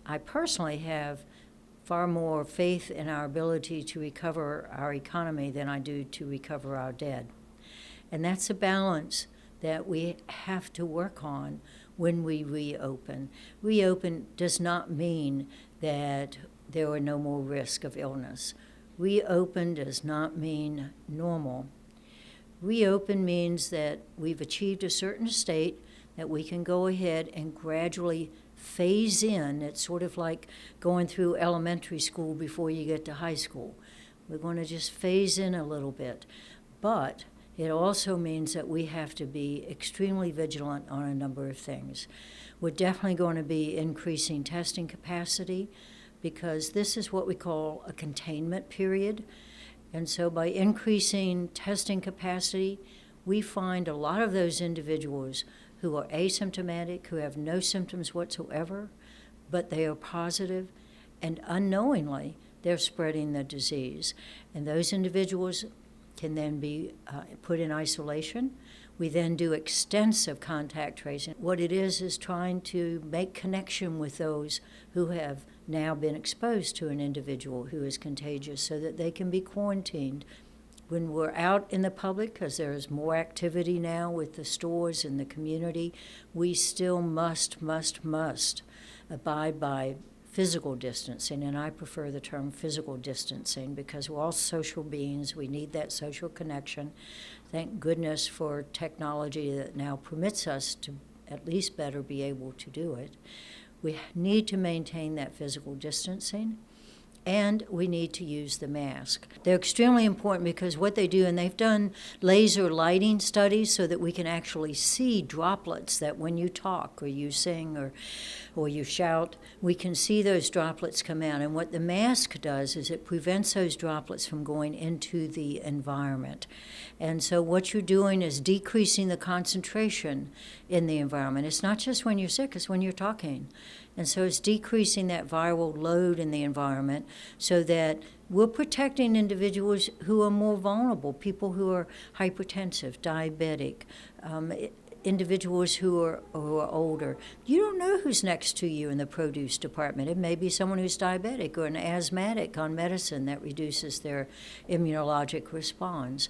I personally have far more faith in our ability to recover our economy than I do to recover our dead. And that's a balance that we have to work on when we reopen. Reopen does not mean that there are no more risk of illness. Reopen does not mean normal. Reopen means that we've achieved a certain state that we can go ahead and gradually phase in. It's sort of like going through elementary school before you get to high school. We're going to just phase in a little bit. But it also means that we have to be extremely vigilant on a number of things. We're definitely going to be increasing testing capacity because this is what we call a containment period. And so by increasing testing capacity, we find a lot of those individuals who are asymptomatic, who have no symptoms whatsoever, but they are positive, and unknowingly they're spreading the disease. And those individuals can then be put in isolation. We then do extensive contact tracing. What it is trying to make connection with those who have now been exposed to an individual who is contagious so that they can be quarantined. When we're out in the public, because there is more activity now with the stores and the community, we still must abide by physical distancing, and I prefer the term physical distancing because we're all social beings. We need that social connection. Thank goodness for technology that now permits us to at least better be able to do it. We need to maintain that physical distancing, and we need to use the mask. They're extremely important because what they do, and they've done laser lighting studies so that we can actually see droplets that when you talk or you sing or you shout, we can see those droplets come out. And what the mask does is it prevents those droplets from going into the environment. And so what you're doing is decreasing the concentration in the environment. It's not just when you're sick, it's when you're talking. And so it's decreasing that viral load in the environment so that we're protecting individuals who are more vulnerable, people who are hypertensive, diabetic, individuals who are older. You don't know who's next to you in the produce department. It may be someone who's diabetic or an asthmatic on medicine that reduces their immunologic response.